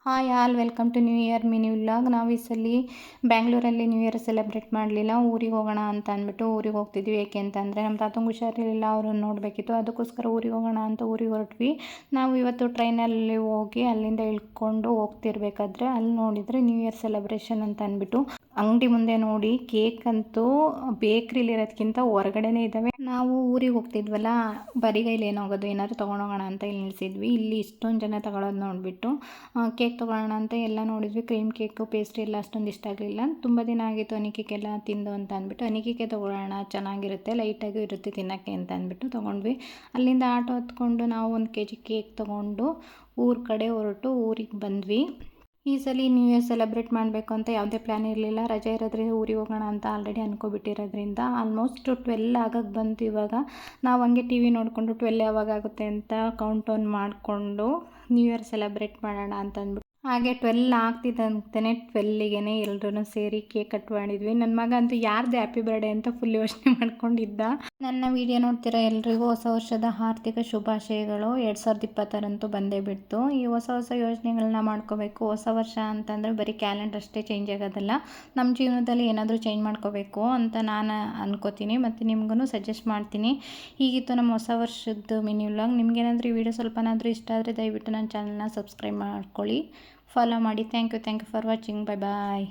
Hi all welcome to new year mini vlog. ನಾವು ಈ ಸಲ ಬ್ಯಾಂಗ್ಳೂರಲ್ಲಿ ನ್ಯೂ ಇಯರ್ ಸೆಲೆಬ್ರೇಟ್ ಮಾಡಲಿಲ್ಲ. ಊರಿಗೆ ಹೋಗೋಣ ಅಂತ ಅಂದ್ಬಿಟ್ಟು ಊರಿಗೆ ಹೋಗ್ತಿದ್ವಿ. ಏಕೆ ಅಂತಂದರೆ ನಮ್ಮ ತಾತಂಗೆ ಹುಷಾರಿರಲಿಲ್ಲ, ಅವ್ರನ್ನ ನೋಡಬೇಕಿತ್ತು. ಅದಕ್ಕೋಸ್ಕರ ಊರಿಗೆ ಹೋಗೋಣ ಅಂತ ಊರಿಗೆ ಹೊರಟ್ವಿ. ನಾವು ಇವತ್ತು ಟ್ರೈನಲ್ಲಿ ಹೋಗಿ ಅಲ್ಲಿಂದ ಇಳ್ಕೊಂಡು ಹೋಗ್ತಿರ್ಬೇಕಾದ್ರೆ ಅಲ್ಲಿ ನೋಡಿದರೆ ನ್ಯೂ ಇಯರ್ ಸೆಲೆಬ್ರೇಷನ್ ಅಂತ ಅಂದ್ಬಿಟ್ಟು ಅಂಗಡಿ ಮುಂದೆ ನೋಡಿ ಕೇಕ್ ಅಂತೂ ಬೇಕ್ರಿಲಿ ಇರೋದಕ್ಕಿಂತ ಹೊರಗಡೆನೇ ಇದ್ದಾವೆ. ನಾವು ಊರಿಗೆ ಹೋಗ್ತಿದ್ವಲ್ಲ, ಬರಿಗೈಲಿ ಹೋಗೋದು, ಏನಾದ್ರು ತೊಗೊಂಡೋಗೋಣ ಅಂತ ಇಲ್ಲಿ ನಿಲ್ಸಿದ್ವಿ. ಇಲ್ಲಿ ಇಷ್ಟೊಂದು ಜನ ತಗೊಳ್ಳೋದು ನೋಡಿಬಿಟ್ಟು ಕೇಕ್ ತೊಗೊಳ್ಳೋಣ ಅಂತ ಎಲ್ಲ ನೋಡಿದ್ವಿ. ಕ್ರೀಮ್ ಕೇಕು, ಪೇಸ್ಟ್ರಿ ಎಲ್ಲ ಅಷ್ಟೊಂದು ಇಷ್ಟ ಆಗಲಿಲ್ಲ. ತುಂಬ ದಿನ ಆಗಿತ್ತು ಅನಿಕೆಲ್ಲ ತಿಂದು ಅಂತ ಅಂದ್ಬಿಟ್ಟು ಅನಿಕೆ ತೊಗೊಳ್ಳೋಣ, ಚೆನ್ನಾಗಿರುತ್ತೆ, ಲೈಟಾಗೂ ಇರುತ್ತೆ ತಿನ್ನೋಕ್ಕೆ ಅಂತ ಅಂದ್ಬಿಟ್ಟು ತೊಗೊಂಡ್ವಿ. ಅಲ್ಲಿಂದ ಆಟೋ ಹತ್ಕೊಂಡು ನಾವು 1 kg ಕೇಕ್ ತೊಗೊಂಡು ಊರ ಕಡೆ ಹೊರಟು ಊರಿಗೆ ಬಂದ್ವಿ. ಈ ಸಲ ನ್ಯೂ ಇಯರ್ ಸೆಲೆಬ್ರೇಟ್ ಮಾಡಬೇಕು ಅಂತ ಯಾವುದೇ ಪ್ಲ್ಯಾನ್ ಇರಲಿಲ್ಲ. ರಜೆ ಇರೋದ್ರಿಂದ ಊರಿಗೆ ಹೋಗೋಣ ಅಂತ ಆಲ್ರೆಡಿ ಅಂದ್ಕೊಬಿಟ್ಟಿರೋದ್ರಿಂದ ಆಲ್ಮೋಸ್ಟ್ 12 ಆಗಕ್ಕೆ ಬಂತು. ಇವಾಗ ನಾವು ಹಂಗೆ ಟಿ ವಿ ನೋಡಿಕೊಂಡು 12 ಯಾವಾಗ ಆಗುತ್ತೆ ಅಂತ ಕೌಂಟ್ ಡೌನ್ ಮಾಡಿಕೊಂಡು ನ್ಯೂ ಇಯರ್ ಸೆಲೆಬ್ರೇಟ್ ಮಾಡೋಣ ಅಂತ ಅಂದ್ಬಿಟ್ಟು ಹಾಗೆ 12 ಆಗ್ತಿದ್ದಂತೆಯೇ 12ಗೆ ಎಲ್ಲರೂ ಸೇರಿ ಕೇಕ್ ಕಟ್ ಮಾಡಿದ್ವಿ. ನನ್ನ ಮಗ ಅಂತೂ ಯಾರ್ದು ಹ್ಯಾಪಿ ಬರ್ಡೇ ಅಂತ ಫುಲ್ ಯೋಚನೆ ಮಾಡ್ಕೊಂಡಿದ್ದ. ನನ್ನ ವಿಡಿಯೋ ನೋಡ್ತಿರೋ ಎಲ್ರಿಗೂ ಹೊಸ ವರ್ಷದ ಆರ್ಥಿಕ ಶುಭಾಶಯಗಳು. 2026 ಬಂದೇ ಬಿಡ್ತು. ಈ ಹೊಸ ಯೋಜನೆಗಳನ್ನ ಮಾಡ್ಕೋಬೇಕು. ಹೊಸ ವರ್ಷ ಅಂತಂದರೆ ಬರೀ ಕ್ಯಾಲೆಂಡರ್ ಅಷ್ಟೇ ಚೇಂಜ್ ಆಗೋದಲ್ಲ, ನಮ್ಮ ಜೀವನದಲ್ಲಿ ಏನಾದರೂ ಚೇಂಜ್ ಮಾಡ್ಕೋಬೇಕು ಅಂತ ನಾನು ಅನ್ಕೋತೀನಿ ಮತ್ತು ನಿಮ್ಗೂ ಸಜೆಸ್ಟ್ ಮಾಡ್ತೀನಿ. ಹೀಗಿತ್ತು ನಮ್ಮ ಹೊಸ ವರ್ಷದ ಮಿನಿ ವ್ಲಾಗ್. ನಿಮ್ಗೇನಾದರೂ ಈ ವಿಡಿಯೋ ಸ್ವಲ್ಪನಾದರೂ ಇಷ್ಟ ಆದರೆ ದಯವಿಟ್ಟು ನನ್ನ ಚಾನಲ್ನ ಸಬ್ಸ್ಕ್ರೈಬ್ ಮಾಡ್ಕೊಳ್ಳಿ, ಫಾಲೋ ಮಾಡಿ. Thank you for watching. Bye.